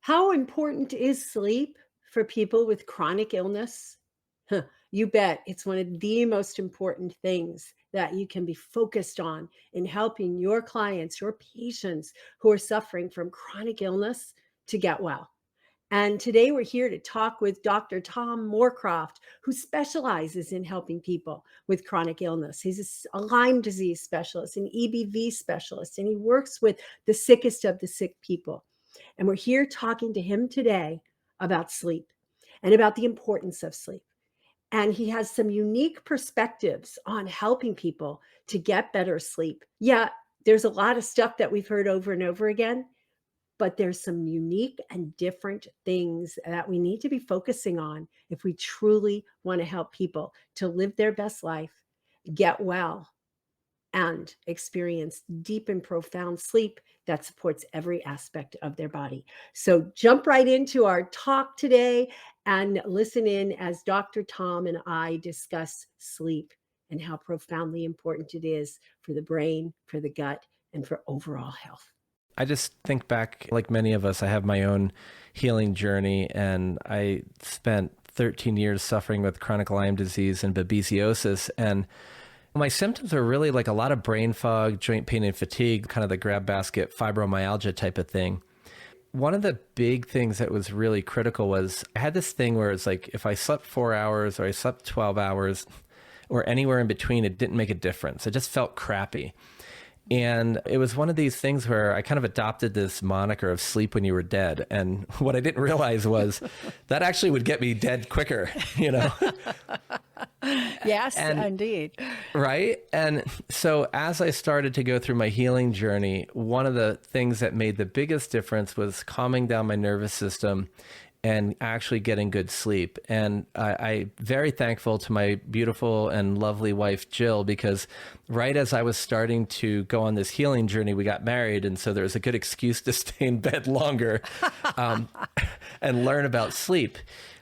How important is sleep for people with chronic illness? Huh, you bet it's one of the most important things that you can be focused on in helping your clients, your patients who are suffering from chronic illness to get well. And today we're here to talk with Dr. Tom Moorcroft, who specializes in helping people with chronic illness. He's a Lyme disease specialist, an EBV specialist, and he works with the sickest of the sick people. And we're here talking to him today about sleep and about the importance of sleep. And he has some unique perspectives on helping people to get better sleep. Yeah, there's a lot of stuff that we've heard over and over again, but there's some unique and different things that we need to be focusing on if we truly want to help people to live their best life, get well, and experience deep and profound sleep that supports every aspect of their body. So jump right into our talk today and listen in as Dr. Tom and I discuss sleep and how profoundly important it is for the brain, for the gut, and for overall health. I just think back, like many of us, I have my own healing journey, and I spent 13 years suffering with chronic Lyme disease and babesiosis. And my symptoms were really like a lot of brain fog, joint pain and fatigue, kind of the grab basket fibromyalgia type of thing. One of the big things that was really critical was I had this thing where it's like if I slept 4 hours or I slept 12 hours or anywhere in between, it didn't make a difference. It just felt crappy. And it was one of these things where I kind of adopted this moniker of sleep when you were dead. And what I didn't realize was that actually would get me dead quicker, you know? Yes, And indeed. right. And so as I started to go through my healing journey, one of the things that made the biggest difference was calming down my nervous system and actually getting good sleep. And I'm very thankful to my beautiful and lovely wife, Jill, because right as I was starting to go on this healing journey, we got married. And so there was a good excuse to stay in bed longer um, and learn about sleep.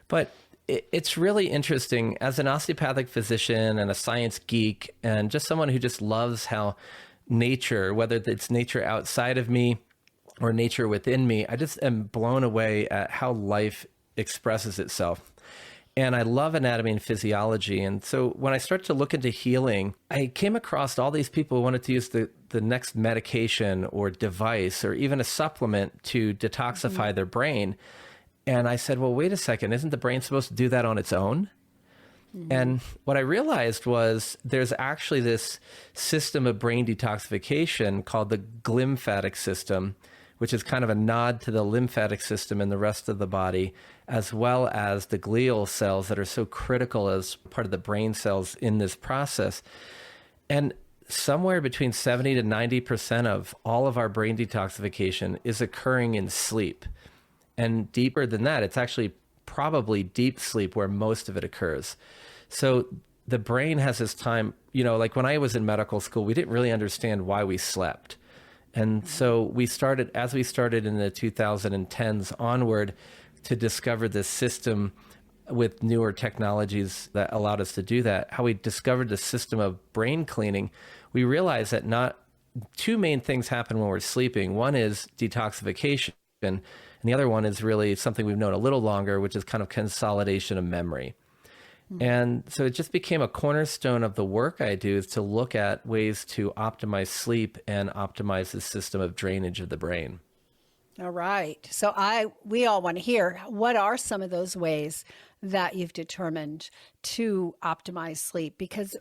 But it's really interesting as an osteopathic physician and a science geek and just someone who just loves how nature, whether it's nature outside of me or nature within me, I just am blown away at how life expresses itself. And I love anatomy and physiology. And so when I started to look into healing, I came across all these people who wanted to use the next medication or device or even a supplement to detoxify their brain. And I said, well, wait a second, isn't the brain supposed to do that on its own? And what I realized was there's actually this system of brain detoxification called the glymphatic system, which is kind of a nod to the lymphatic system in the rest of the body, as well as the glial cells that are so critical as part of the brain cells in this process. And somewhere between 70 to 90% of all of our brain detoxification is occurring in sleep. And deeper than that, it's actually probably deep sleep where most of it occurs. So the brain has this time, you know, like when I was in medical school, we didn't really understand why we slept. And so we started in the 2010s onward to discover this system with newer technologies that allowed us to do that. How we discovered the system of brain cleaning, we realized that not two main things happen when we're sleeping. One is detoxification, and the other one is really something we've known a little longer, which is kind of consolidation of memory. And so it just became a cornerstone of the work I do is to look at ways to optimize sleep and optimize the system of drainage of the brain. All right. So we all want to hear, what are some of those ways that you've determined to optimize sleep? Because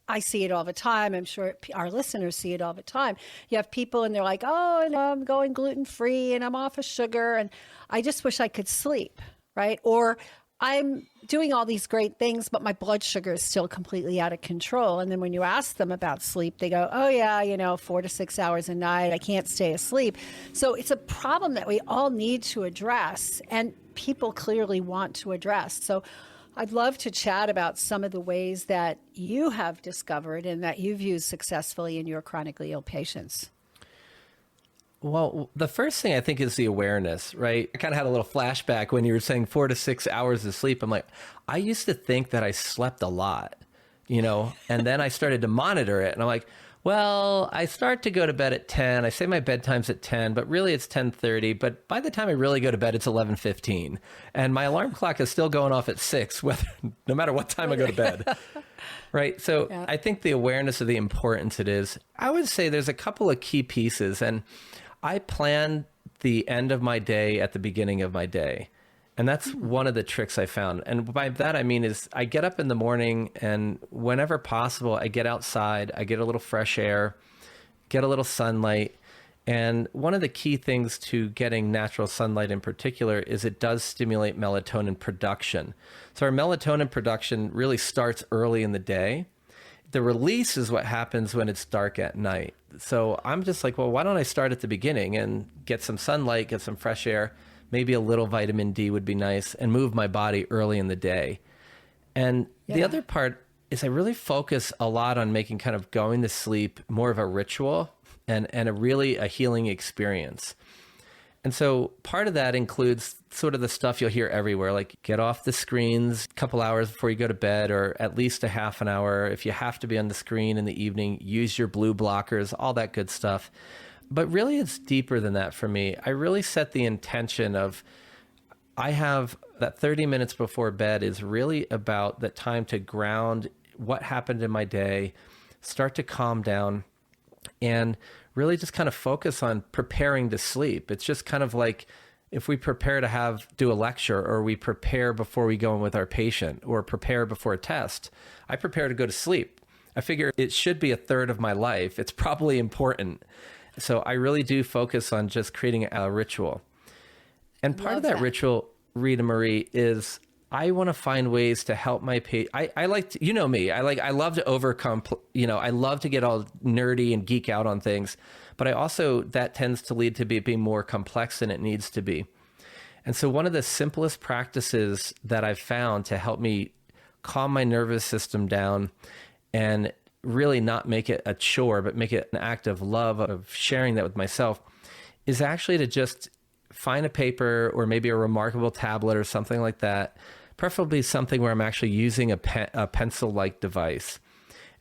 I see it all the time. I'm sure our listeners see it all the time. You have people and they're like, oh, and I'm going gluten-free and I'm off of sugar and I just wish I could sleep, right? Or I'm doing all these great things, but my blood sugar is still completely out of control. And then when you ask them about sleep, they go, oh yeah, 4 to 6 hours a night, I can't stay asleep. So it's a problem that we all need to address and people clearly want to address. So I'd love to chat about some of the ways that you have discovered and that you've used successfully in your chronically ill patients. Well, the first thing I think is the awareness, right? I kind of had a little flashback when you were saying 4 to 6 hours of sleep. I'm like, I used to think that I slept a lot, and then I started to monitor it and I'm like, Well, I start to go to bed at 10. I say my bedtime's at 10, but really it's 10:30. But by the time I really go to bed, it's 11:15. And my alarm clock is still going off at 6, no matter what time I go to bed. Right. So Yeah. I think the awareness of the importance it is, I would say there's a couple of key pieces. And I plan the end of my day at the beginning of my day. And that's one of the tricks I found. And by that, I mean, is I get up in the morning and whenever possible, I get outside, I get a little fresh air, get a little sunlight. And one of the key things to getting natural sunlight in particular is it does stimulate melatonin production. So our melatonin production really starts early in the day. The release is what happens when it's dark at night. So I'm just like, well, why don't I start at the beginning and get some sunlight, get some fresh air, maybe a little vitamin D would be nice, and move my body early in the day. And the other part is I really focus a lot on making kind of going to sleep more of a ritual and a healing experience. And so part of that includes sort of the stuff you'll hear everywhere, like get off the screens a couple hours before you go to bed, or at least a half an hour. If you have to be on the screen in the evening, use your blue blockers, all that good stuff. But really, it's deeper than that for me. I really set the intention of, I have that 30 minutes before bed is really about the time to ground what happened in my day, start to calm down, and really just kind of focus on preparing to sleep. It's just kind of like if we prepare to do a lecture, or we prepare before we go in with our patient, or prepare before a test. I prepare to go to sleep. I figure it should be a third of my life. It's probably important. So I really do focus on just creating a ritual. And part of that ritual, Rita Marie, is I want to find ways to help my patient. I like to, you know me, I love to overcome, I love to get all nerdy and geek out on things, but that tends to lead to being more complex than it needs to be. And so one of the simplest practices that I've found to help me calm my nervous system down and really not make it a chore, but make it an act of love, of sharing that with myself, is actually to just find a paper or maybe a remarkable tablet or something like that, preferably something where I'm actually using a pencil-like device.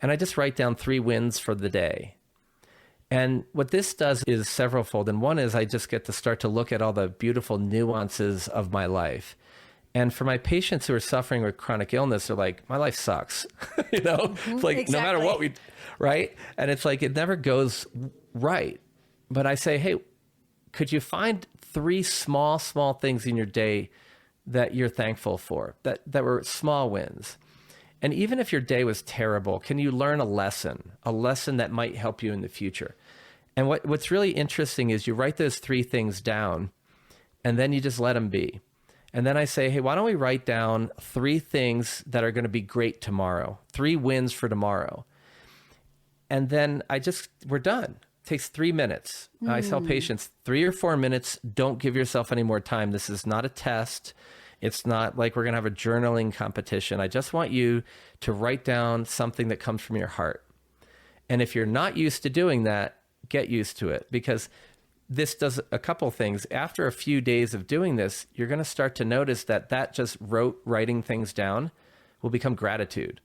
And I just write down 3 wins for the day. And what this does is severalfold. And one is I just get to start to look at all the beautiful nuances of my life. And for my patients who are suffering with chronic illness, they're like, my life sucks, It's like, exactly. No matter what right? And it's like, it never goes right. But I say, hey, could you find 3 small things in your day that you're thankful for, that were small wins? And even if your day was terrible, can you learn a lesson that might help you in the future? And what's really interesting is you write those 3 things down, and then you just let them be. And then I say, hey, why don't we write down 3 things that are going to be great tomorrow, 3 wins for tomorrow. And then we're done. It takes 3 minutes. I tell patients 3 or 4 minutes. Don't give yourself any more time. This is not a test. It's not like we're going to have a journaling competition. I just want you to write down something that comes from your heart. And if you're not used to doing that, get used to it, because this does a couple things. After a few days of doing this, you're going to start to notice that just writing things down will become gratitude.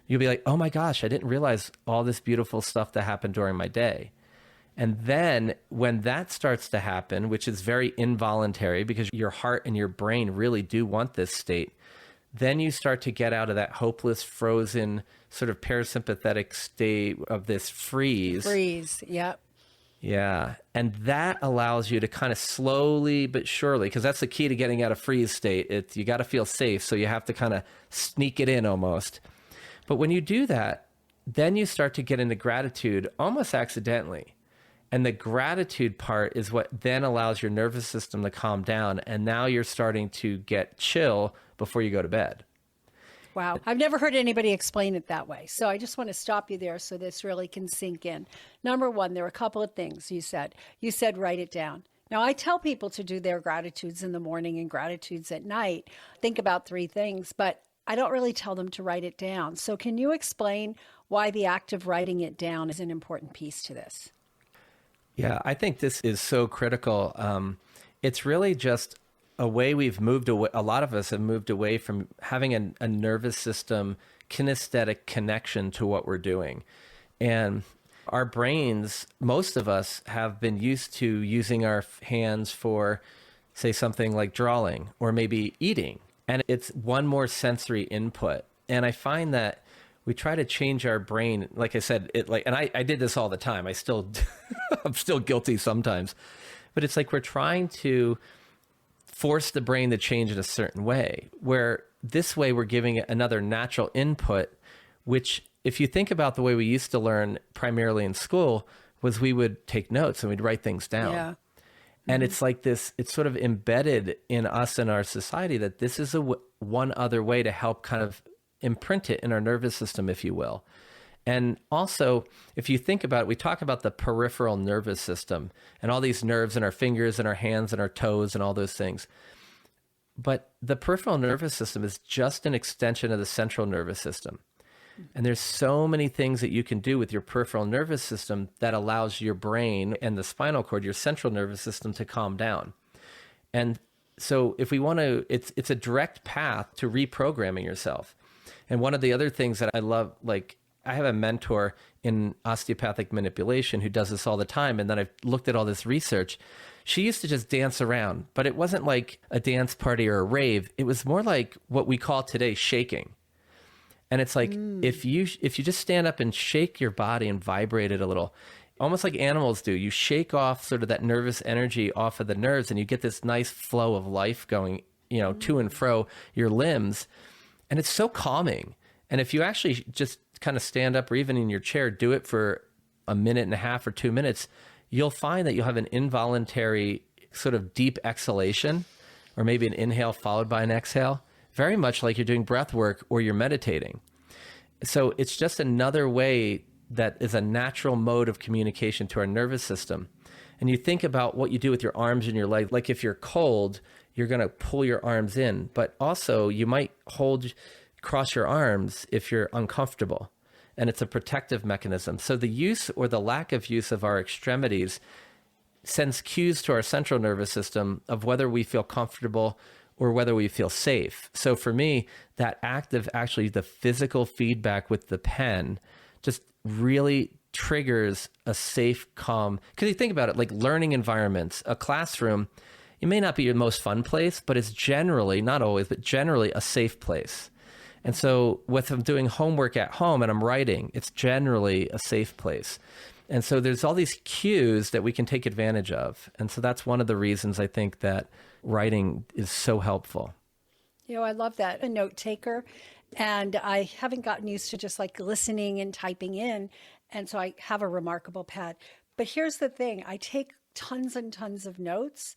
You'll be like, oh my gosh, I didn't realize all this beautiful stuff that happened during my day. And then when that starts to happen, which is very involuntary because your heart and your brain really do want this state, then you start to get out of that hopeless, frozen, sort of parasympathetic state of this freeze. Yep. Yeah. And that allows you to kind of slowly but surely, because that's the key to getting out of freeze state. You got to feel safe. So you have to kind of sneak it in almost. But when you do that, then you start to get into gratitude almost accidentally. And the gratitude part is what then allows your nervous system to calm down. And now you're starting to get chill before you go to bed. Wow. I've never heard anybody explain it that way. So I just want to stop you there so this really can sink in. Number one, there are a couple of things you said. You said write it down. Now, I tell people to do their gratitudes in the morning and gratitudes at night. Think about 3 things, but I don't really tell them to write it down. So can you explain why the act of writing it down is an important piece to this? Yeah, I think this is so critical. It's really just a way we've moved away. A lot of us have moved away from having a nervous system kinesthetic connection to what we're doing. And Our brains, most of us have been used to using our hands for, say, something like drawing or maybe eating. And it's one more sensory input. And I find that we try to change our brain. Like I said, and I did this all the time. I'm still guilty sometimes, but it's like we're trying to force the brain to change in a certain way, where this way we're giving it another natural input, which if you think about the way we used to learn primarily in school was we would take notes and we'd write things down. Yeah. And it's like this, it's sort of embedded in us and our society that this is one other way to help kind of imprint it in our nervous system, if you will. And also, if you think about it, we talk about the peripheral nervous system and all these nerves in our fingers and our hands and our toes and all those things. But the peripheral nervous system is just an extension of the central nervous system. And there's so many things that you can do with your peripheral nervous system that allows your brain and the spinal cord, your central nervous system, to calm down. And so if we want to, it's a direct path to reprogramming yourself. And one of the other things that I love, like I have a mentor in osteopathic manipulation who does this all the time. And then I've looked at all this research. She used to just dance around, but it wasn't like a dance party or a rave. It was more like what we call today shaking. And it's like, if you just stand up and shake your body and vibrate it a little, almost like animals do, you shake off sort of that nervous energy off of the nerves and you get this nice flow of life going, to and fro your limbs. And it's so calming. And if you actually just kind of stand up or even in your chair, do it for a minute and a half or 2 minutes, you'll find that you'll have an involuntary sort of deep exhalation, or maybe an inhale followed by an exhale, very much like you're doing breath work or you're meditating. So it's just another way that is a natural mode of communication to our nervous system. And you think about what you do with your arms and your legs. Like if you're cold, you're going to pull your arms in, but also you might cross your arms if you're uncomfortable. And it's a protective mechanism. So the use or the lack of use of our extremities sends cues to our central nervous system of whether we feel comfortable or whether we feel safe. So for me, that act of actually the physical feedback with the pen just really triggers a safe, calm, because you think about it, like learning environments, a classroom, it may not be your most fun place, but it's generally, not always, but generally a safe place. And so if I'm doing homework at home and I'm writing, it's generally a safe place. And so there's all these cues that we can take advantage of. And so that's one of the reasons I think that writing is so helpful. I love that. A note taker. And I haven't gotten used to just like listening and typing in. And so I have a remarkable pad. But here's the thing. I take tons and tons of notes,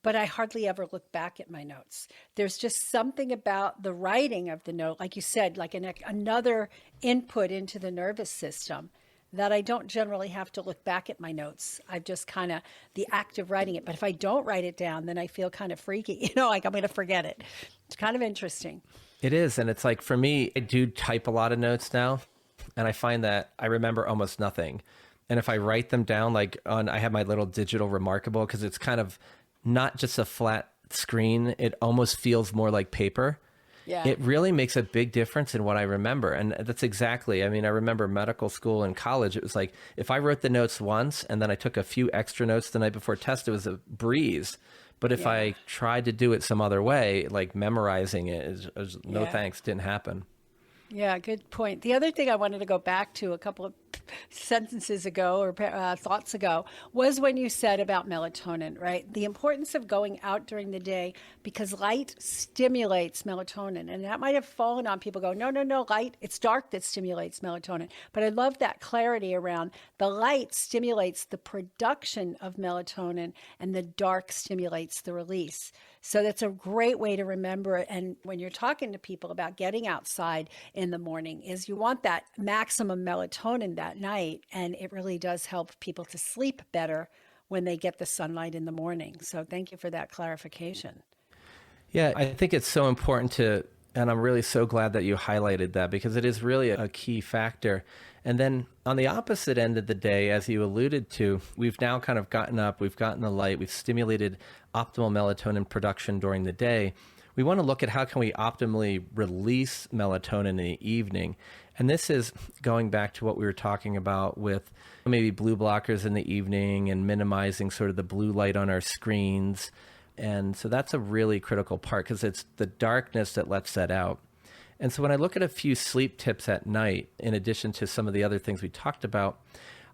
but I hardly ever look back at my notes. There's just something about the writing of the note, like you said, like another input into the nervous system, that I don't generally have to look back at my notes. I've just kind of the act of writing it. But if I don't write it down, then I feel kind of freaky, like I'm going to forget it. It's kind of interesting. It is. And it's like, for me, I do type a lot of notes now, and I find that I remember almost nothing. And if I write them down, I have my little digital Remarkable, because it's kind of not just a flat screen. It almost feels more like paper. Yeah. It really makes a big difference in what I remember. And that's exactly, I remember medical school and college. It was like, if I wrote the notes once and then I took a few extra notes the night before test, it was a breeze. But if I tried to do it some other way, like memorizing it, no thanks, didn't happen. Yeah, good point. The other thing I wanted to go back to a couple of sentences ago or thoughts ago was when you said about melatonin, right? The importance of going out during the day because light stimulates melatonin. And that might have fallen on people go, no, light, it's dark that stimulates melatonin. But I love that clarity around the light stimulates the production of melatonin and the dark stimulates the release. So that's a great way to remember it. And when you're talking to people about getting outside in the morning is you want that maximum melatonin that night. And it really does help people to sleep better when they get the sunlight in the morning. So thank you for that clarification. Yeah, I think it's so important and I'm really so glad that you highlighted that because it is really a key factor. And then on the opposite end of the day, as you alluded to, we've now kind of gotten up, we've gotten the light, we've stimulated optimal melatonin production during the day, we want to look at how can we optimally release melatonin in the evening. And this is going back to what we were talking about with maybe blue blockers in the evening and minimizing sort of the blue light on our screens. And so that's a really critical part because it's the darkness that lets that out. And so when I look at a few sleep tips at night, in addition to some of the other things we talked about,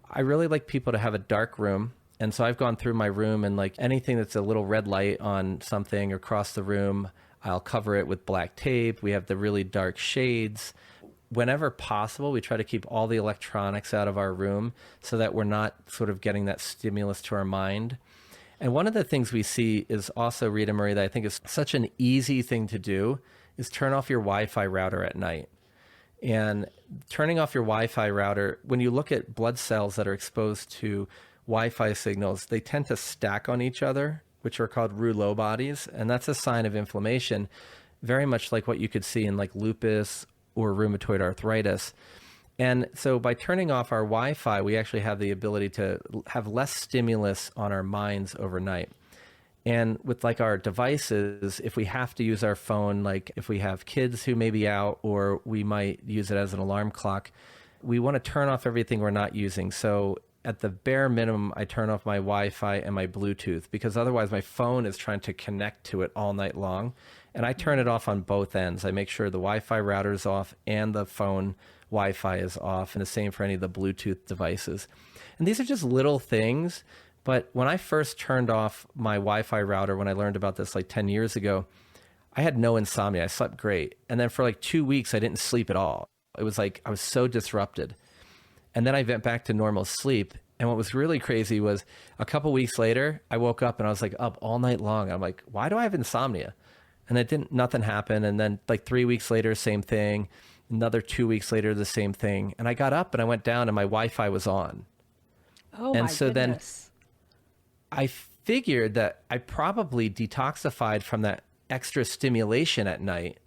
I really like people to have a dark room. And so I've gone through my room and like anything that's a little red light on something across the room, I'll cover it with black tape. We have the really dark shades. Whenever possible, we try to keep all the electronics out of our room so that we're not sort of getting that stimulus to our mind. And one of the things we see is also, Rita Marie, that I think is such an easy thing to do is turn off your Wi-Fi router at night. And turning off your Wi-Fi router, when you look at blood cells that are exposed to Wi-Fi signals, they tend to stack on each other, which are called rouleux bodies. And that's a sign of inflammation, very much like what you could see in like lupus or rheumatoid arthritis. And so by turning off our Wi-Fi, we actually have the ability to have less stimulus on our minds overnight. And with like our devices, if we have to use our phone, like if we have kids who may be out or we might use it as an alarm clock, we want to turn off everything we're not using. So at the bare minimum, I turn off my Wi-Fi and my Bluetooth because otherwise my phone is trying to connect to it all night long. And I turn it off on both ends. I make sure the Wi-Fi router is off and the phone Wi-Fi is off, and the same for any of the Bluetooth devices. And these are just little things. But when I first turned off my Wi-Fi router, when I learned about this like 10 years ago, I had no insomnia. I slept great. And then for like 2 weeks, I didn't sleep at all. It was like I was so disrupted. And then I went back to normal sleep. And what was really crazy was a couple weeks later, I woke up and I was like up all night long. I'm like, why do I have insomnia? And nothing happened. And then like 3 weeks later, same thing. Another 2 weeks later, the same thing. And I got up and I went down and my Wi-Fi was on. Oh, and my so goodness. Then I figured that I probably detoxified from that extra stimulation at night.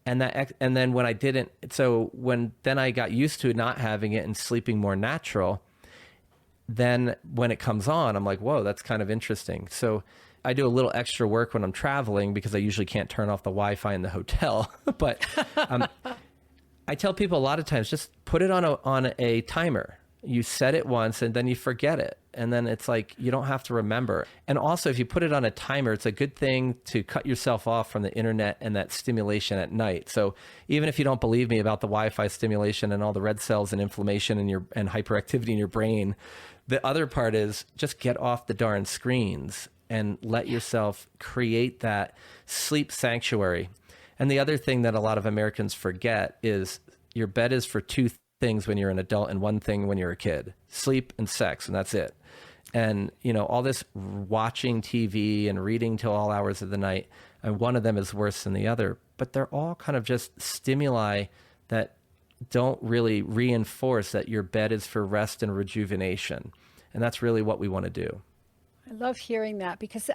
And then when I didn't, then I got used to not having it and sleeping more natural. Then when it comes on, I'm like, whoa, that's kind of interesting. So I do a little extra work when I'm traveling because I usually can't turn off the Wi-Fi in the hotel. But I tell people a lot of times, just put it on a timer. You set it once and then you forget it. And then it's like, you don't have to remember. And also if you put it on a timer, it's a good thing to cut yourself off from the internet and that stimulation at night. So even if you don't believe me about the Wi-Fi stimulation and all the red cells and inflammation and hyperactivity in your brain, the other part is just get off the darn screens and let yourself create that sleep sanctuary. And the other thing that a lot of Americans forget is your bed is for two things when you're an adult and one thing when you're a kid: sleep and sex, and that's it. And all this watching TV and reading till all hours of the night, and one of them is worse than the other, but they're all kind of just stimuli that don't really reinforce that your bed is for rest and rejuvenation. And that's really what we want to do. I love hearing that because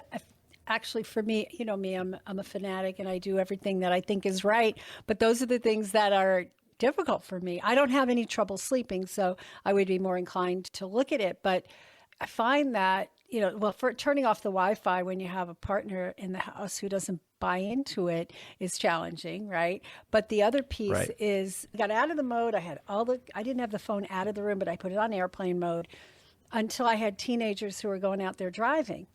actually for me, I'm a fanatic and I do everything that I think is right. But those are the things that are difficult for me. I don't have any trouble sleeping, so I would be more inclined to look at it. But I find that, for turning off the Wi-Fi when you have a partner in the house who doesn't buy into it is challenging, right? But the other piece is I got out of the mode. I didn't have the phone out of the room, but I put it on airplane mode until I had teenagers who were going out there driving.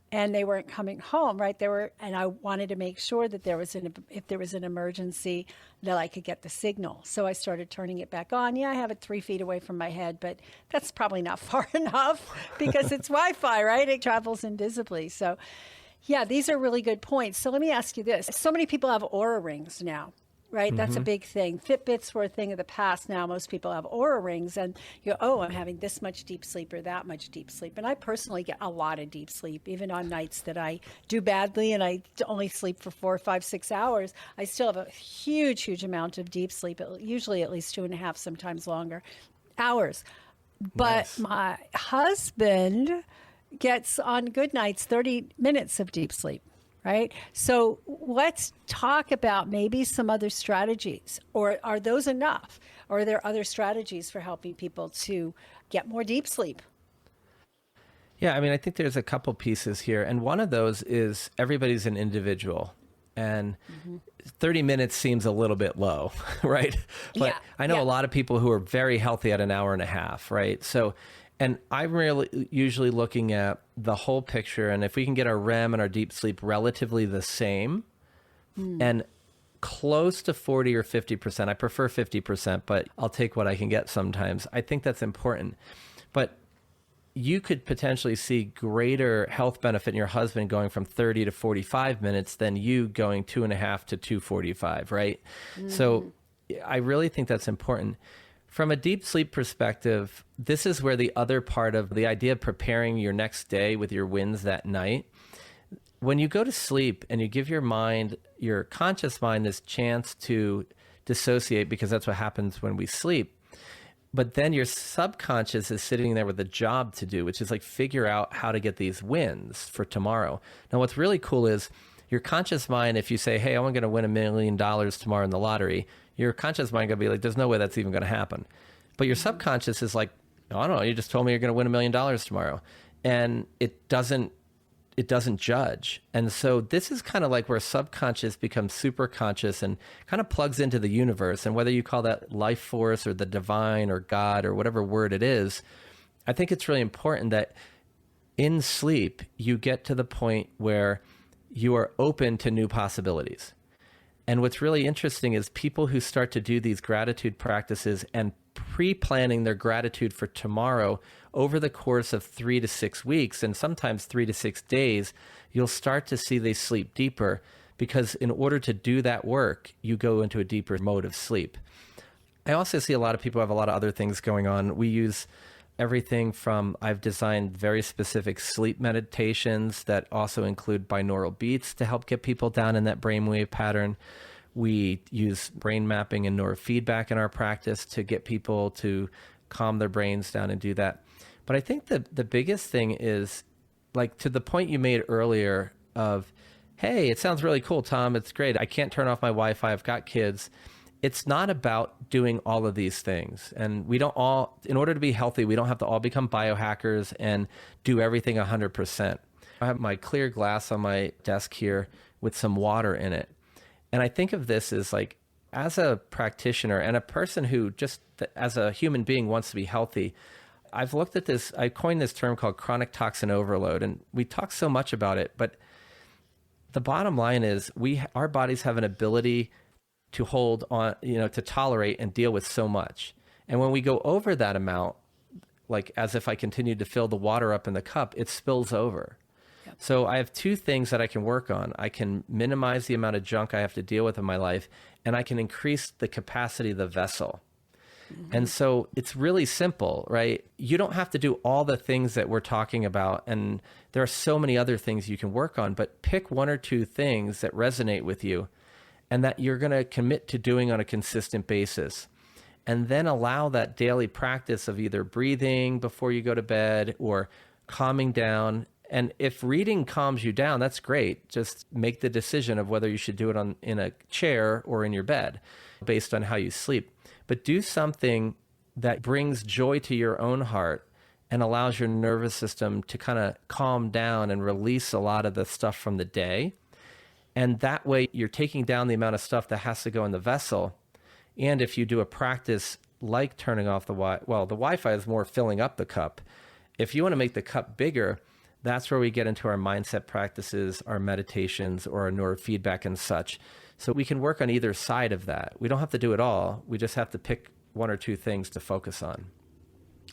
And they weren't coming home, right? And I wanted to make sure that if there was an emergency, that I could get the signal. So I started turning it back on. Yeah, I have it 3 feet away from my head, but that's probably not far enough because it's Wi-Fi, right? It travels invisibly. So yeah, these are really good points. So let me ask you this. So many people have Oura rings now, right? That's a big thing. Fitbits were a thing of the past. Now most people have Oura rings and you go, oh, I'm having this much deep sleep or that much deep sleep. And I personally get a lot of deep sleep, even on nights that I do badly and I only sleep for 4, 5, 6 hours. I still have a huge, huge amount of deep sleep, usually at least 2.5, sometimes longer hours. But my husband gets on good nights 30 minutes of deep sleep. Right? So let's talk about maybe some other strategies, or are those enough? Or are there other strategies for helping people to get more deep sleep? Yeah, I mean, I think there's a couple pieces here. And one of those is everybody's an individual. And 30 minutes seems a little bit low, right? But Yeah, I know yeah. a lot of people who are very healthy at an hour and a half, right? So, and I'm really usually looking at the whole picture. And if we can get our REM and our deep sleep relatively the same and close to 40 or 50%, I prefer 50%, but I'll take what I can get sometimes. I think that's important. But you could potentially see greater health benefit in your husband going from 30 to 45 minutes than you going 2.5 to 2:45, right? So I really think that's important. From a deep sleep perspective, this is where the other part of the idea of preparing your next day with your wins that night. When you go to sleep and you give your mind, your conscious mind, this chance to dissociate, because that's what happens when we sleep. But then your subconscious is sitting there with a job to do, which is like figure out how to get these wins for tomorrow. Now, what's really cool is your conscious mind, if you say, hey, I'm going to win $1 million tomorrow in the lottery, your conscious mind going to be like, there's no way that's even going to happen. But your subconscious is like, no, I don't know, you just told me you're going to win $1 million tomorrow. And it doesn't judge. And so this is kind of like where subconscious becomes super conscious and kind of plugs into the universe. And whether you call that life force or the divine or God or whatever word it is, I think it's really important that in sleep, you get to the point where you are open to new possibilities. And what's really interesting is people who start to do these gratitude practices and pre-planning their gratitude for tomorrow over the course of 3 to 6 weeks, and sometimes 3 to 6 days, you'll start to see they sleep deeper, because in order to do that work, you go into a deeper mode of sleep. I also see a lot of people have a lot of other things going on. We use everything from, I've designed very specific sleep meditations that also include binaural beats to help get people down in that brainwave pattern. We use brain mapping and neurofeedback in our practice to get people to calm their brains down and do that. But I think the biggest thing is, like, to the point you made earlier of, hey, it sounds really cool, Tom. It's great. I can't turn off my Wi-Fi. I've got kids. It's not about doing all of these things. And we don't all, in order to be healthy, we don't have to all become biohackers and do everything 100%. I have my clear glass on my desk here with some water in it. And I think of this as like, as a practitioner and a person who just as a human being wants to be healthy, I've looked at this, I coined this term called chronic toxin overload. And we talk so much about it, but the bottom line is our bodies have an ability to hold on, to tolerate and deal with so much. And when we go over that amount, like as if I continued to fill the water up in the cup, it spills over. Yep. So I have two things that I can work on. I can minimize the amount of junk I have to deal with in my life, and I can increase the capacity of the vessel. Mm-hmm. And so it's really simple, right? You don't have to do all the things that we're talking about. And there are so many other things you can work on, but pick one or two things that resonate with you and that you're going to commit to doing on a consistent basis. And then allow that daily practice of either breathing before you go to bed or calming down. And if reading calms you down, that's great. Just make the decision of whether you should do it in a chair or in your bed based on how you sleep. But do something that brings joy to your own heart and allows your nervous system to kind of calm down and release a lot of the stuff from the day. And that way you're taking down the amount of stuff that has to go in the vessel. And if you do a practice like turning off the Wi-Fi is more filling up the cup. If you want to make the cup bigger, that's where we get into our mindset practices, our meditations, or our neurofeedback and such. So we can work on either side of that. We don't have to do it all. We just have to pick one or two things to focus on.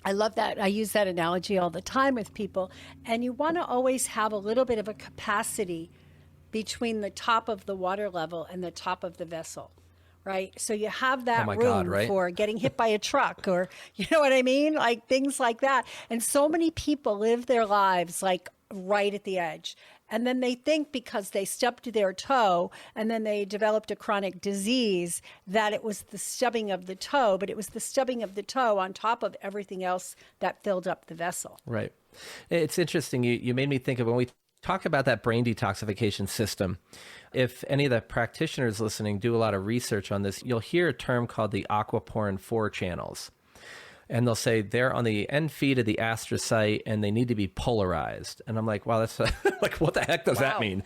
I love that. I use that analogy all the time with people. And you want to always have a little bit of a capacity between the top of the water level and the top of the vessel, right? So you have that room right? for getting hit by a truck or, you know what I mean? Like things like that. And so many people live their lives like right at the edge. And then they think because they stubbed their toe and then they developed a chronic disease that it was the stubbing of the toe, but it was the stubbing of the toe on top of everything else that filled up the vessel. Right. It's interesting. You made me think of when we talk about that brain detoxification system. If any of the practitioners listening do a lot of research on this, you'll hear a term called the aquaporin 4 channels. And they'll say they're on the end feet of the astrocyte and they need to be polarized. And I'm like, wow, that's like, what the heck does that mean?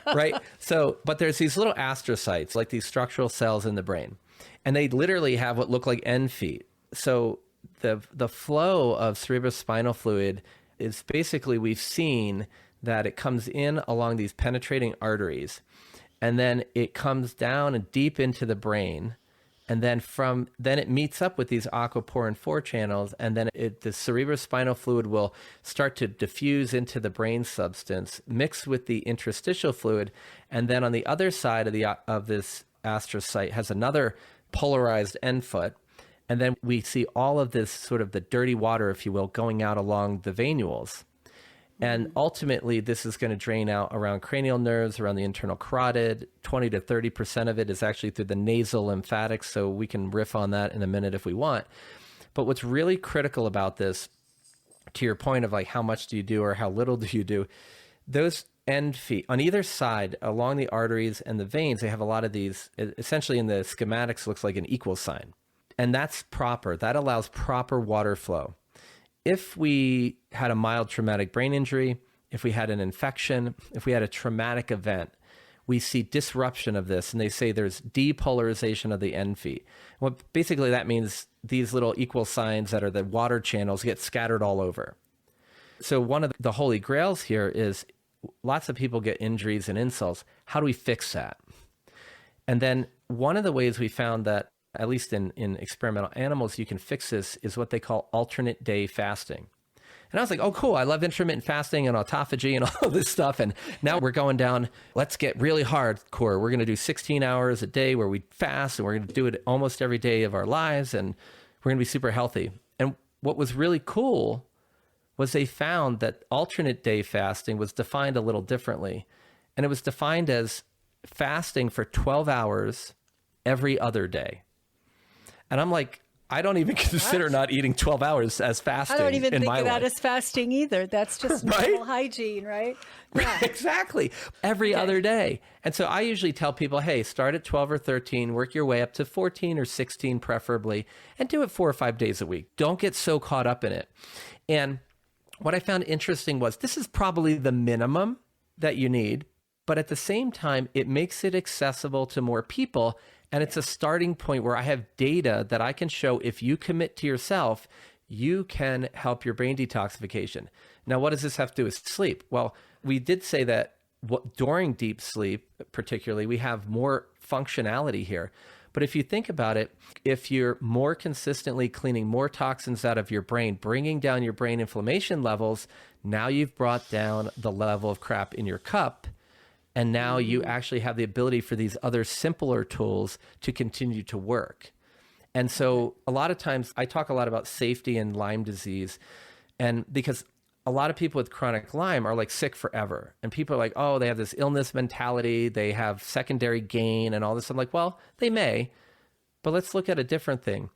Right? So, but there's these little astrocytes, like these structural cells in the brain, and they literally have what look like end feet. So the flow of cerebrospinal fluid is basically, we've seen that it comes in along these penetrating arteries, and then it comes down and deep into the brain. And then then it meets up with these aquaporin 4 channels, and then the cerebrospinal fluid will start to diffuse into the brain substance, mix with the interstitial fluid, and then on the other side of this astrocyte has another polarized end foot. And then we see all of this sort of the dirty water, if you will, going out along the venules. And ultimately, this is going to drain out around cranial nerves, around the internal carotid. 20 to 30% of it is actually through the nasal lymphatics. So we can riff on that in a minute if we want. But what's really critical about this, to your point of like, how much do you do or how little do you do? Those end feet on either side along the arteries and the veins, they have a lot of these, essentially in the schematics, looks like an equal sign. And that's proper. That allows proper water flow. If we had a mild traumatic brain injury, if we had an infection, if we had a traumatic event, we see disruption of this, and they say there's depolarization of the end feet. What basically that means, these little equal signs that are the water channels get scattered all over. So one of the holy grails here is, lots of people get injuries and insults. How do we fix that? And then one of the ways we found that, at least in experimental animals, you can fix this is what they call alternate day fasting. And I was like, oh, cool. I love intermittent fasting and autophagy and all this stuff. And now we're going down, let's get really hardcore. We're going to do 16 hours a day where we fast, and we're going to do it almost every day of our lives. And we're going to be super healthy. And what was really cool was they found that alternate day fasting was defined a little differently. And it was defined as fasting for 12 hours every other day. And I'm like, I don't even consider not eating 12 hours as fasting. I don't even in think my of that life. as fasting either. That's just Right? normal hygiene, right? Yeah. Exactly. Every other day. And so I usually tell people, hey, start at 12 or 13, work your way up to 14 or 16 preferably, and do it 4 or 5 days a week. Don't get so caught up in it. And what I found interesting was, this is probably the minimum that you need, but at the same time, it makes it accessible to more people. And it's a starting point where I have data that I can show, if you commit to yourself, you can help your brain detoxification. Now, what does this have to do with sleep? Well, we did say that during deep sleep, particularly, we have more functionality here. But if you think about it, if you're more consistently cleaning more toxins out of your brain, bringing down your brain inflammation levels, now you've brought down the level of crap in your cup. And now you actually have the ability for these other simpler tools to continue to work. And so a lot of times I talk a lot about safety and Lyme disease, and because a lot of people with chronic Lyme are like sick forever. And people are like, oh, they have this illness mentality. They have secondary gain and all this. I'm like, well, they may, but let's look at a different thing.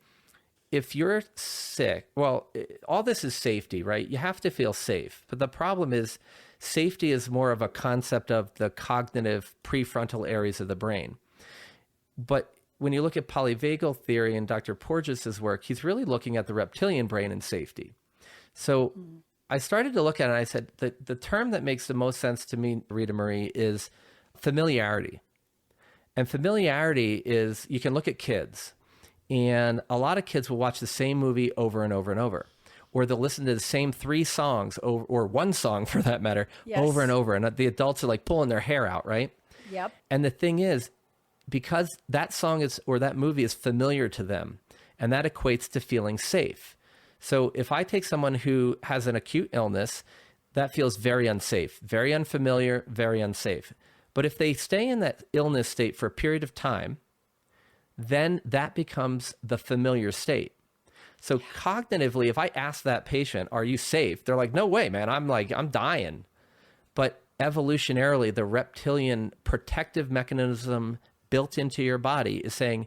If you're sick, well, all this is safety, right? You have to feel safe. But the problem is, safety is more of a concept of the cognitive prefrontal areas of the brain. But when you look at polyvagal theory and Dr. Porges's work, he's really looking at the reptilian brain and safety. So I started to look at it, and I said, the term that makes the most sense to me, Rita Marie, is familiarity. And familiarity is, you can look at kids, and a lot of kids will watch the same movie over and over and over. Or they'll listen to the same 3 songs, or one song for that matter, over and over. And the adults are like pulling their hair out, right? Yep. And the thing is, because that song is, or that movie is familiar to them, and that equates to feeling safe. So if I take someone who has an acute illness, that feels very unsafe, very unfamiliar, very unsafe. But if they stay in that illness state for a period of time, then that becomes the familiar state. So cognitively, if I ask that patient, are you safe? They're like, no way, man. I'm dying. But evolutionarily, the reptilian protective mechanism built into your body is saying,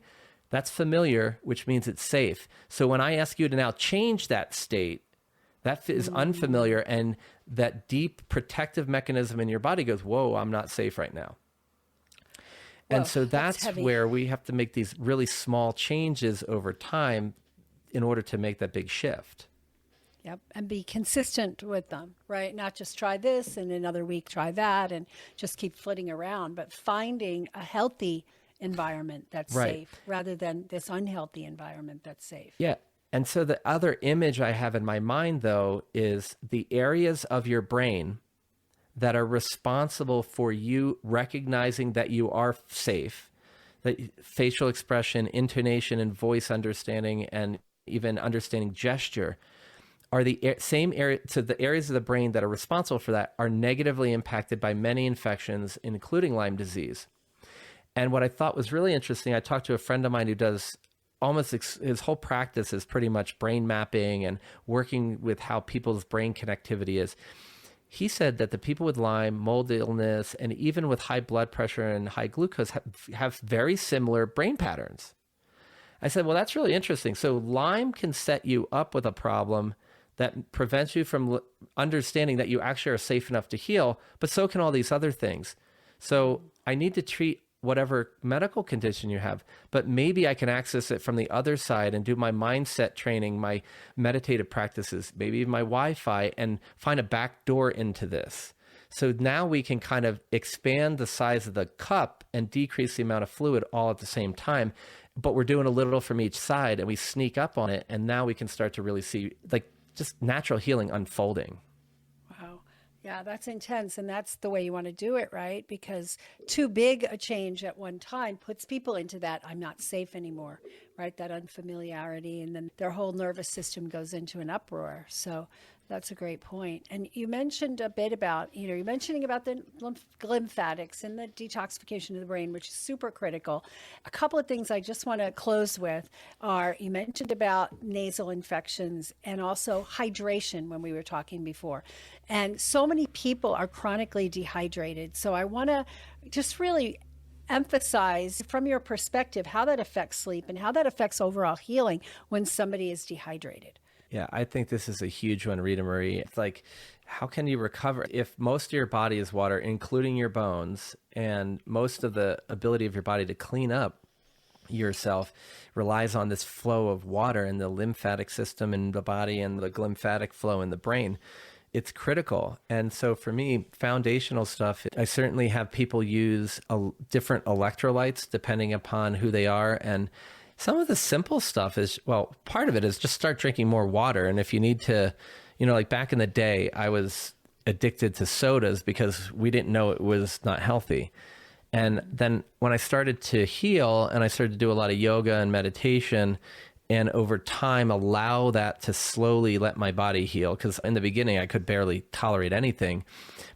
that's familiar, which means it's safe. So when I ask you to now change that state, that is unfamiliar, and that deep protective mechanism in your body goes, whoa, I'm not safe right now. And so that's heavy. where we have to make these really small changes over time in order to make that big shift. Yep. And be consistent with them, right? Not just try this and another week try that and just keep flitting around, but finding a healthy environment that's Right. safe rather than this unhealthy environment that's safe. Yeah. And so the other image I have in my mind, though, is the areas of your brain that are responsible for you recognizing that you are safe, that facial expression, intonation, and voice understanding, and even understanding gesture are the same area. So the areas of the brain that are responsible for that are negatively impacted by many infections, including Lyme disease. And what I thought was really interesting, I talked to a friend of mine who does almost his whole practice is pretty much brain mapping and working with how people's brain connectivity is. He said that the people with Lyme, mold illness, and even with high blood pressure and high glucose have very similar brain patterns. I said, well, that's really interesting. So Lyme can set you up with a problem that prevents you from understanding that you actually are safe enough to heal, but so can all these other things. So I need to treat whatever medical condition you have, but maybe I can access it from the other side and do my mindset training, my meditative practices, maybe even my Wi-Fi, and find a back door into this. So now we can kind of expand the size of the cup and decrease the amount of fluid all at the same time, but we're doing a little from each side and we sneak up on it. And now we can start to really see like just natural healing unfolding. Wow. Yeah, that's intense. And that's the way you want to do it, right? Because too big a change at one time puts people into that I'm not safe anymore, right? That unfamiliarity. And then their whole nervous system goes into an uproar. So that's a great point. And you mentioned a bit about, you're mentioning about the lymphatics and the detoxification of the brain, which is super critical. A couple of things I just want to close with are, you mentioned about nasal infections and also hydration when we were talking before. And so many people are chronically dehydrated. So I want to just really emphasize from your perspective how that affects sleep and how that affects overall healing when somebody is dehydrated. Yeah, I think this is a huge one, Rita Marie. It's like, how can you recover if most of your body is water, including your bones, and most of the ability of your body to clean up yourself relies on this flow of water in the lymphatic system in the body and the glymphatic flow in the brain? It's critical. And so for me, foundational stuff, I certainly have people use different electrolytes depending upon who they are. And some of the simple stuff is, well, part of it is just start drinking more water. And if you need to, like back in the day, I was addicted to sodas because we didn't know it was not healthy. And then when I started to heal and I started to do a lot of yoga and meditation, and over time allow that to slowly let my body heal, because in the beginning I could barely tolerate anything.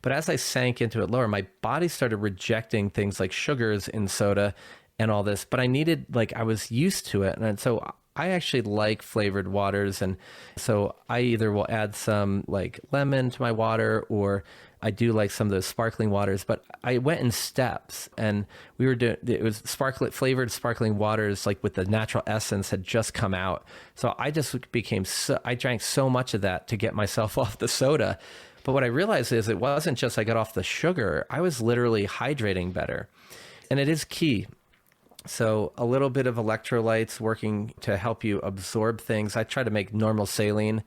But as I sank into it lower, my body started rejecting things like sugars in soda and all this, but I was used to it. And so I actually like flavored waters. And so I either will add some like lemon to my water, or I do like some of those sparkling waters, but I went in steps, and we were doing, it was flavored sparkling waters, like with the natural essence had just come out. So I just I drank so much of that to get myself off the soda. But what I realized is it wasn't just I got off the sugar, I was literally hydrating better. And it is key. So a little bit of electrolytes working to help you absorb things. I try to make normal saline,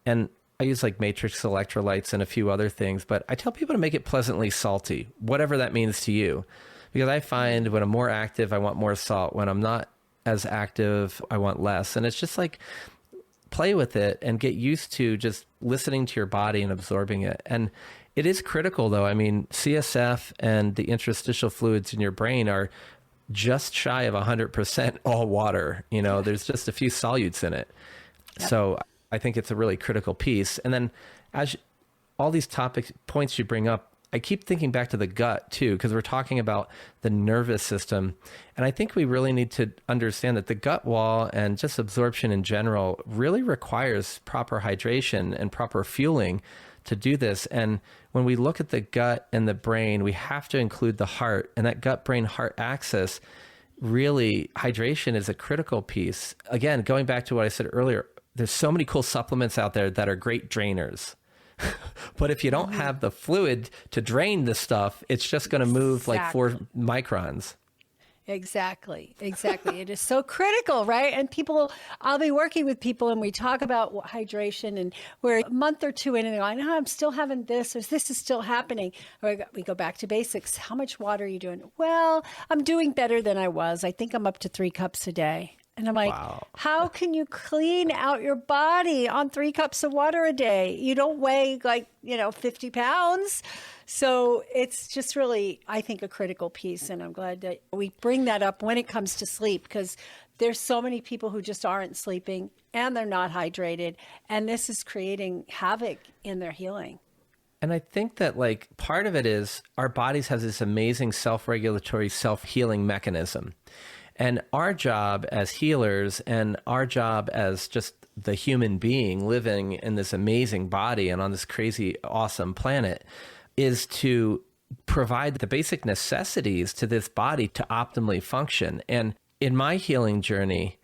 and I use like matrix electrolytes and a few other things, but I tell people to make it pleasantly salty, whatever that means to you. Because I find when I'm more active, I want more salt. When I'm not as active, I want less. And it's just like, play with it and get used to just listening to your body and absorbing it. And it is critical though. I mean, CSF and the interstitial fluids in your brain are just shy of 100% all water. There's just a few solutes in it. Yep. So I think it's a really critical piece. And then all these points you bring up, I keep thinking back to the gut too, because we're talking about the nervous system. And I think we really need to understand that the gut wall and just absorption in general really requires proper hydration and proper fueling to do this. And when we look at the gut and the brain, we have to include the heart, and that gut brain heart axis. Really, hydration is a critical piece. Again, going back to what I said earlier, there's so many cool supplements out there that are great drainers. But if you don't have the fluid to drain the stuff, it's just going to move like 4 microns. Exactly. Exactly. It is so critical, right? And people, I'll be working with people and we talk about hydration, and we're a month or two in and they're like, no, I'm still having this, or this is still happening. Or we go back to basics. How much water are you doing? Well, I'm doing better than I was. I think I'm up to 3 cups a day. And I'm like, Wow. how can you clean out your body on 3 cups of water a day? You don't weigh 50 pounds. So it's just really, I think, a critical piece. And I'm glad that we bring that up when it comes to sleep, because there's so many people who just aren't sleeping and they're not hydrated. And this is creating havoc in their healing. And I think that part of it is our bodies have this amazing self-regulatory, self-healing mechanism. And our job as healers and our job as just the human being living in this amazing body and on this crazy, awesome planet is to provide the basic necessities to this body to optimally function. And in my healing journey,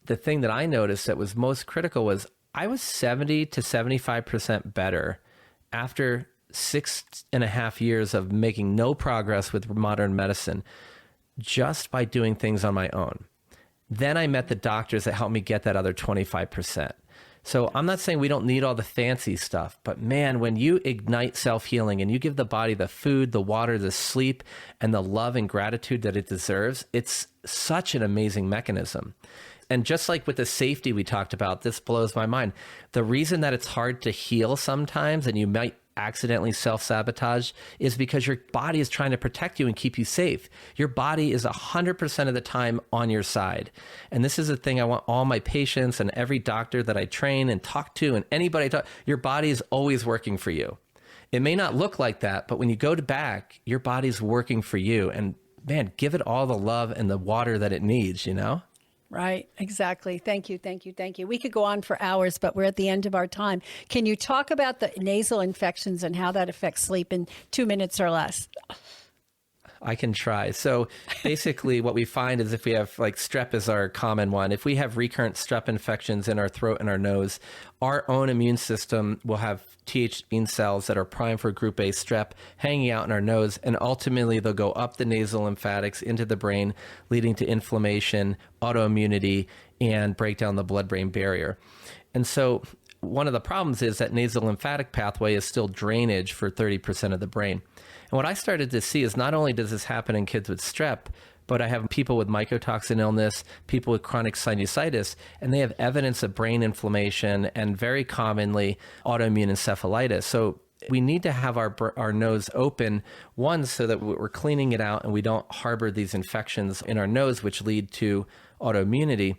the thing that I noticed that was most critical was I was 70 to 75% better after 6.5 years of making no progress with modern medicine, just by doing things on my own. Then I met the doctors that helped me get that other 25%. So I'm not saying we don't need all the fancy stuff, but man, when you ignite self-healing and you give the body the food, the water, the sleep, and the love and gratitude that it deserves, it's such an amazing mechanism. And just like with the safety we talked about, this blows my mind. The reason that it's hard to heal sometimes and you might accidentally self-sabotage is because your body is trying to protect you and keep you safe. Your body is 100% of the time on your side. And this is the thing I want all my patients and every doctor that I train and talk to and anybody I talk, your body is always working for you. It may not look like that, but when you go to back, your body's working for you. And man, give it all the love and the water that it needs, you know? Right, exactly. Thank you, thank you, thank you. We could go on for hours, but we're at the end of our time. Can you talk about the nasal infections and how that affects sleep in 2 minutes or less? I can try. So basically what we find is if we have strep is our common one, if we have recurrent strep infections in our throat and our nose, our own immune system will have Th18 cells that are primed for group A strep hanging out in our nose, and ultimately they'll go up the nasal lymphatics into the brain, leading to inflammation, autoimmunity, and break down the blood-brain barrier. And so one of the problems is that nasal lymphatic pathway is still drainage for 30% of the brain. And what I started to see is not only does this happen in kids with strep, but I have people with mycotoxin illness, people with chronic sinusitis, and they have evidence of brain inflammation and very commonly autoimmune encephalitis. So we need to have our nose open, one, so that we're cleaning it out and we don't harbor these infections in our nose, which lead to autoimmunity.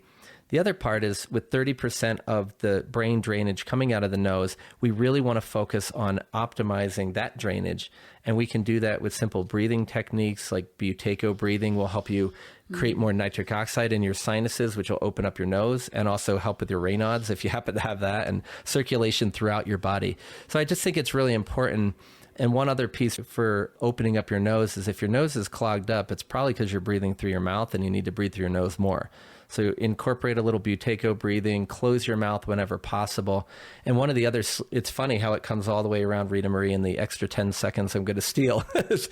The other part is with 30% of the brain drainage coming out of the nose, we really want to focus on optimizing that drainage. And we can do that with simple breathing techniques like Buteyko breathing will help you create more nitric oxide in your sinuses, which will open up your nose and also help with your Raynaud's if you happen to have that, and circulation throughout your body. So I just think it's really important. And one other piece for opening up your nose is if your nose is clogged up, it's probably because you're breathing through your mouth and you need to breathe through your nose more. So incorporate a little Buteyko breathing, close your mouth whenever possible. And one of the others, it's funny how it comes all the way around, Rita Marie, in the extra 10 seconds I'm going to steal, is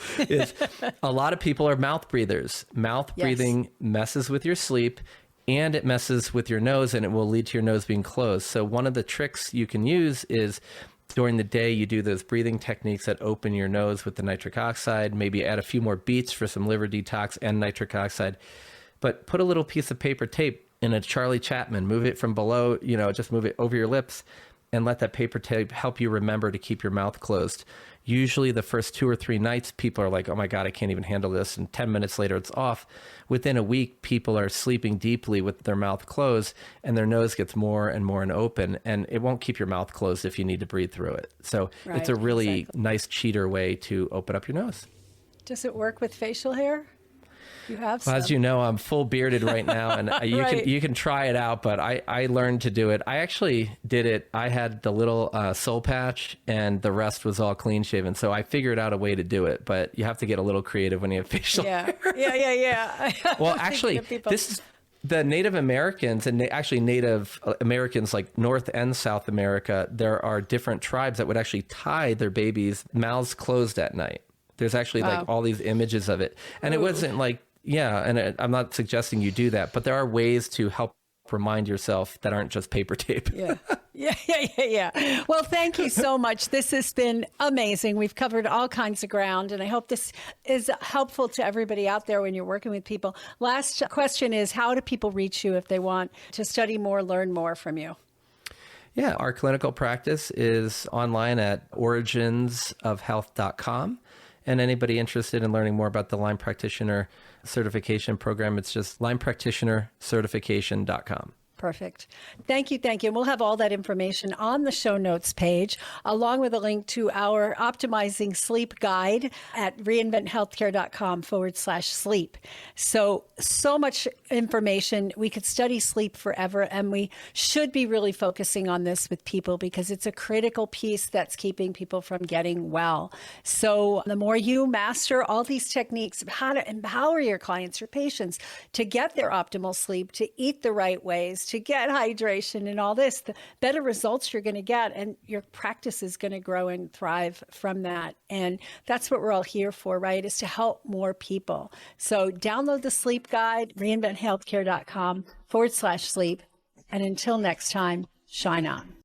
a lot of people are mouth breathers. Mouth breathing messes with your sleep and it messes with your nose, and it will lead to your nose being closed. So one of the tricks you can use is during the day, you do those breathing techniques that open your nose with the nitric oxide, maybe add a few more beats for some liver detox and nitric oxide. But put a little piece of paper tape in a Charlie Chapman, move it from below, just move it over your lips and let that paper tape help you remember to keep your mouth closed. Usually the first 2 or 3 nights, people are like, oh my God, I can't even handle this. And 10 minutes later, it's off. Within a week, people are sleeping deeply with their mouth closed and their nose gets more and more open, and it won't keep your mouth closed if you need to breathe through it. So it's a really nice cheater way to open up your nose. Does it work with facial hair? You have some. Well, as you know, I'm full bearded right now, and you can try it out, but I learned to do it. I actually did it. I had the little soul patch, and the rest was all clean shaven. So I figured out a way to do it, but you have to get a little creative when you have facial hair. Yeah. Well, actually, this is the Native Americans, and actually Native Americans like North and South America, there are different tribes that would actually tie their babies' mouths closed at night. There's actually like all these images of it. And it wasn't like, Yeah. And I'm not suggesting you do that, but there are ways to help remind yourself that aren't just paper tape. Yeah. Yeah. Well, thank you so much. This has been amazing. We've covered all kinds of ground, and I hope this is helpful to everybody out there when you're working with people. Last question is, how do people reach you if they want to study more, learn more from you? Yeah, our clinical practice is online at originsofhealth.com. And anybody interested in learning more about the Lyme Practitioner Certification Program, it's just lymepractitionercertification.com. Perfect. Thank you. And we'll have all that information on the show notes page, along with a link to our optimizing sleep guide at reinventhealthcare.com/sleep. So much information. We could study sleep forever, and we should be really focusing on this with people because it's a critical piece that's keeping people from getting well. So the more you master all these techniques of how to empower your clients, your patients, to get their optimal sleep, to eat the right ways, to get hydration and all this, the better results you're going to get, and your practice is going to grow and thrive from that. And that's what we're all here for, right? Is to help more people. So download the sleep guide, reinventhealthcare.com/sleep. And until next time, shine on.